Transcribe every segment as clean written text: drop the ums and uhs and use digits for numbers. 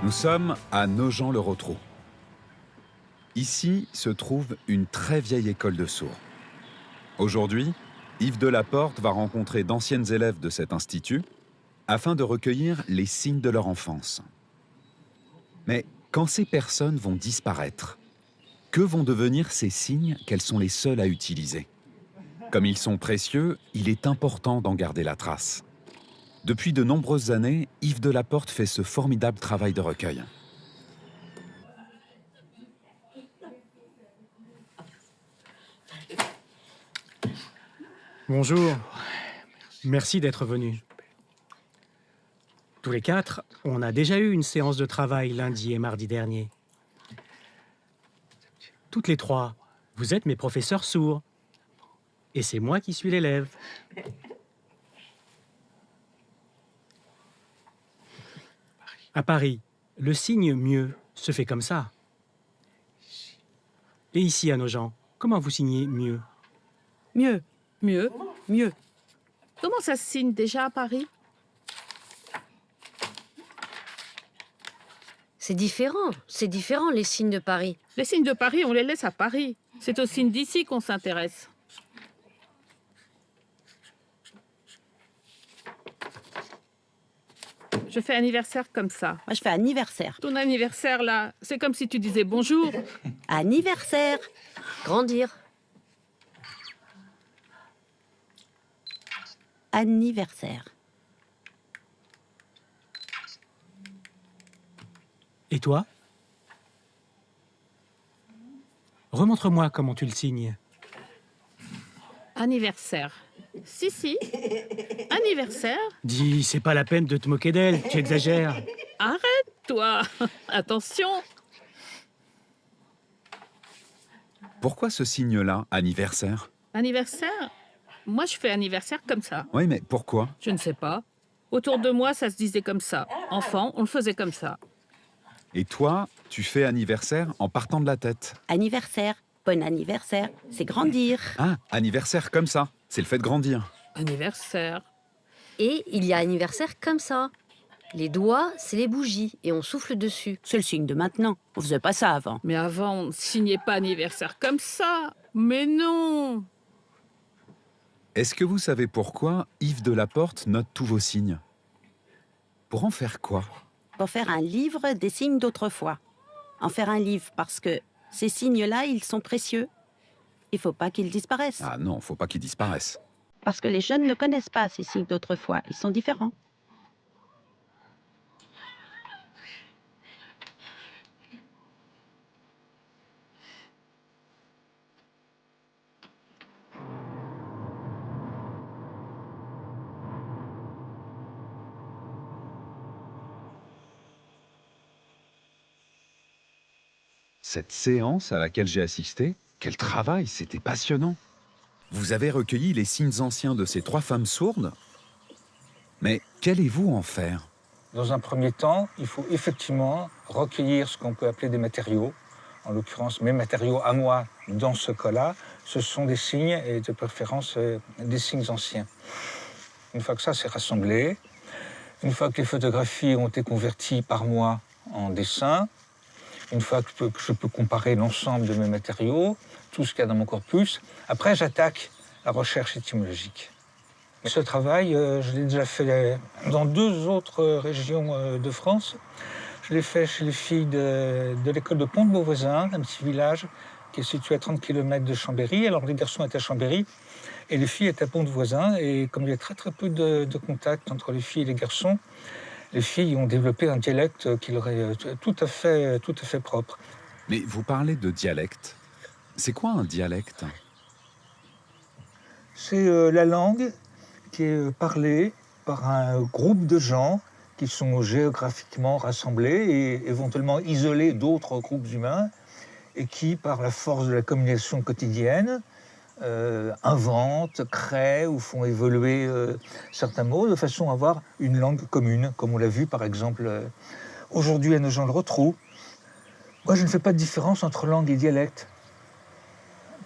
Nous sommes à Nogent-le-Rotrou. Ici se trouve une très vieille école de sourds. Aujourd'hui, Yves Delaporte va rencontrer d'anciennes élèves de cet institut afin de recueillir les signes de leur enfance. Mais quand ces personnes vont disparaître, que vont devenir ces signes qu'elles sont les seules à utiliser? Comme ils sont précieux, il est important d'en garder la trace. Depuis de nombreuses années, Yves Delaporte fait ce formidable travail de recueil. Bonjour, merci d'être venus. Tous les quatre, on a déjà eu une séance de travail lundi et mardi dernier. Toutes les trois, vous êtes mes professeurs sourds. Et c'est moi qui suis l'élève. À Paris, le signe mieux se fait comme ça. Et ici à Nogent, comment vous signez mieux? Mieux, Mieux. mieux. Comment ça se signe déjà à Paris? C'est différent les signes de Paris. Les signes de Paris, on les laisse à Paris. C'est aux signes d'ici qu'on s'intéresse. Je fais anniversaire comme ça. Moi, je fais anniversaire. Ton anniversaire, là, c'est comme si tu disais bonjour. Anniversaire. Grandir. Anniversaire. Et toi? Remontre-moi comment tu le signes. Anniversaire. Si. Anniversaire. Dis, c'est pas la peine de te moquer d'elle, tu exagères. Arrête, toi. Attention. Pourquoi ce signe-là, anniversaire? Anniversaire. Moi, je fais anniversaire comme ça. Oui, mais pourquoi? Je ne sais pas. Autour de moi, ça se disait comme ça. Enfant, on le faisait comme ça. Et toi, tu fais anniversaire en partant de la tête. Anniversaire. Bon anniversaire. C'est grandir. Ah, anniversaire comme ça, c'est le fait de grandir. Anniversaire. Et il y a anniversaire comme ça. Les doigts, c'est les bougies et on souffle dessus. C'est le signe de maintenant. On faisait pas ça avant. Mais avant, on ne signait pas anniversaire comme ça. Mais non. Est-ce que vous savez pourquoi Yves Delaporte note tous vos signes? Pour en faire quoi? Pour faire un livre des signes d'autrefois. En faire un livre parce que ces signes-là, ils sont précieux. Il faut pas qu'ils disparaissent. Ah non, faut pas qu'ils disparaissent. Parce que les jeunes ne connaissent pas ces signes d'autrefois. Ils sont différents. Cette séance à laquelle j'ai assisté, quel travail, c'était passionnant. Vous avez recueilli les signes anciens de ces trois femmes sourdes, mais qu'allez-vous en faire? Dans un premier temps, il faut effectivement recueillir ce qu'on peut appeler des matériaux. En l'occurrence, mes matériaux à moi, dans ce cas-là, ce sont des signes et de préférence des signes anciens. Une fois que ça s'est rassemblé, une fois que les photographies ont été converties par moi en dessins, une fois que je peux comparer l'ensemble de mes matériaux, tout ce qu'il y a dans mon corpus, après j'attaque la recherche étymologique. Ce travail, je l'ai déjà fait dans deux autres régions de France. Je l'ai fait chez les filles de l'école de Pont-de-Beauvoisin, un petit village qui est situé à 30 km de Chambéry. Alors les garçons étaient à Chambéry et les filles étaient à Pont-de-Beauvoisin. Et comme il y a très peu de contact entre les filles et les garçons, les filles ont développé un dialecte qui leur est tout à fait propre. Mais vous parlez de dialecte. C'est quoi un dialecte? C'est la langue qui est parlée par un groupe de gens qui sont géographiquement rassemblés et éventuellement isolés d'autres groupes humains et qui, par la force de la communication quotidienne, inventent, créent ou font évoluer certains mots de façon à avoir une langue commune, comme on l'a vu par exemple aujourd'hui à Nogent-le-Rotrou. Moi, je ne fais pas de différence entre langue et dialecte.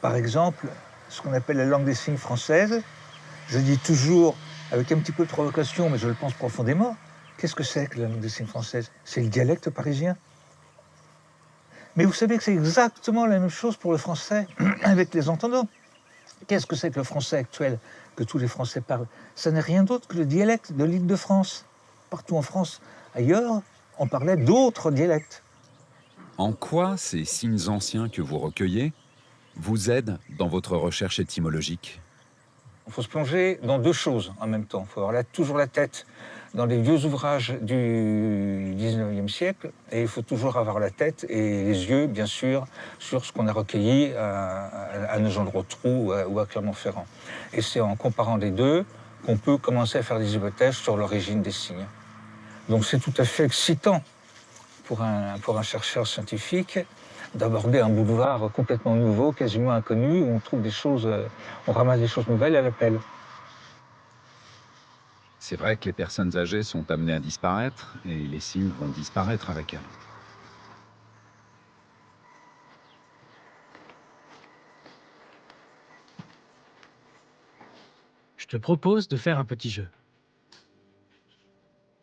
Par exemple, ce qu'on appelle la langue des signes française, je dis toujours, avec un petit peu de provocation, mais je le pense profondément, Qu'est-ce que c'est que la langue des signes française? C'est le dialecte parisien. Mais vous savez que c'est exactement la même chose pour le français avec les entendants. Qu'est-ce que c'est que le français actuel que tous les Français parlent? Ça n'est rien d'autre que le dialecte de l'Île-de-France. Partout en France, ailleurs, on parlait d'autres dialectes. En quoi ces signes anciens que vous recueillez vous aident dans votre recherche étymologique? Il faut se plonger dans deux choses en même temps. Il faut avoir toujours la tête dans les vieux ouvrages du 19e siècle et il faut toujours avoir la tête et les yeux, bien sûr, sur ce qu'on a recueilli à Nogent-le-Rotrou ou à Clermont-Ferrand. Et c'est en comparant les deux qu'on peut commencer à faire des hypothèses sur l'origine des signes. Donc c'est tout à fait excitant pour un chercheur scientifique d'aborder un boulevard complètement nouveau, quasiment inconnu, où on trouve des choses, on ramasse des choses nouvelles à la pelle. C'est vrai que les personnes âgées sont amenées à disparaître et les signes vont disparaître avec elles. Je te propose de faire un petit jeu.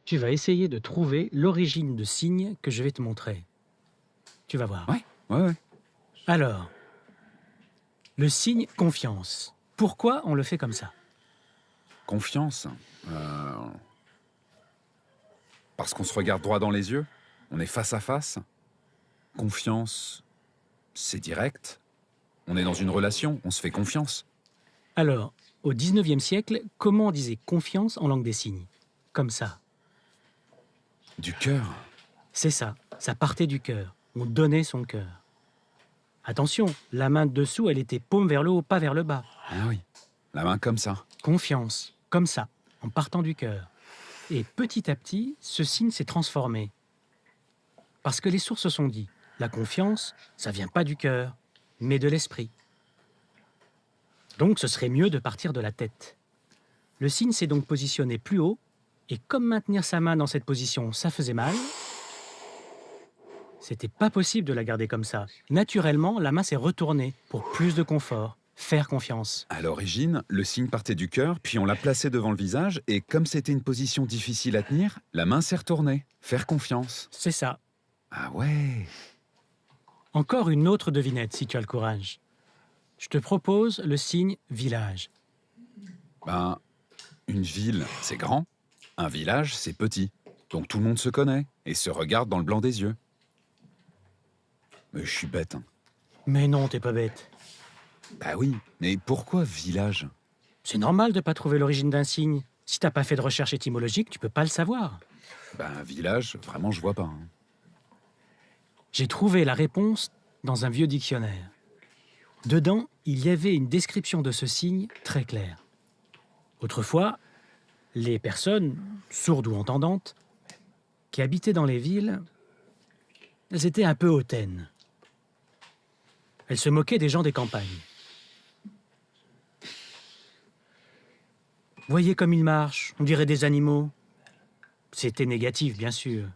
Tu vas essayer de trouver l'origine de signes que je vais te montrer. Tu vas voir. Ouais. Alors, le signe confiance. Pourquoi on le fait comme ça? Confiance. Parce qu'on se regarde droit dans les yeux, on est face à face. Confiance, c'est direct. On est dans une relation, on se fait confiance. Alors, au 19e siècle, comment on disait confiance en langue des signes? Comme ça. Du cœur. C'est ça, ça partait du cœur. On donnait son cœur. Attention, la main de dessous, elle était paume vers le haut, pas vers le bas. Ah oui, la main comme ça. Confiance, comme ça, en partant du cœur. Et petit à petit, ce signe s'est transformé. Parce que les sources se sont dit, la confiance, ça vient pas du cœur, mais de l'esprit. Donc ce serait mieux de partir de la tête. Le signe s'est donc positionné plus haut, et comme maintenir sa main dans cette position, ça faisait mal, c'était pas possible de la garder comme ça. Naturellement, la main s'est retournée pour plus de confort, faire confiance. À l'origine, le signe partait du cœur, puis on l'a placé devant le visage, et comme c'était une position difficile à tenir, la main s'est retournée. Faire confiance. C'est ça. Ah ouais. Encore une autre devinette, si tu as le courage. Je te propose le signe village. Ben, une ville, c'est grand. Un village, c'est petit. Donc tout le monde se connaît et se regarde dans le blanc des yeux. Mais je suis bête, hein. Mais non, t'es pas bête. Bah oui, mais pourquoi village? C'est normal de pas trouver l'origine d'un signe. Si t'as pas fait de recherche étymologique, tu peux pas le savoir. Ben village, vraiment je vois pas, hein. J'ai trouvé la réponse dans un vieux dictionnaire. Dedans, il y avait une description de ce signe très claire. Autrefois, les personnes, sourdes ou entendantes, qui habitaient dans les villes, elles étaient un peu hautaines. Elles se moquaient des gens des campagnes. Voyez comme ils marchent, on dirait des animaux. C'était négatif, bien sûr.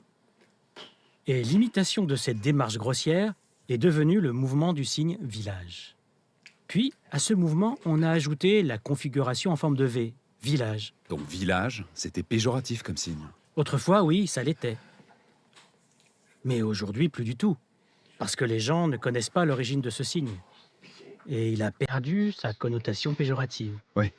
Et l'imitation de cette démarche grossière est devenue le mouvement du signe village. Puis, à ce mouvement, on a ajouté la configuration en forme de V, village. Donc village, c'était péjoratif comme signe. Autrefois, oui, ça l'était. Mais aujourd'hui, plus du tout. Parce que les gens ne connaissent pas l'origine de ce signe. Et il a perdu sa connotation péjorative. Oui,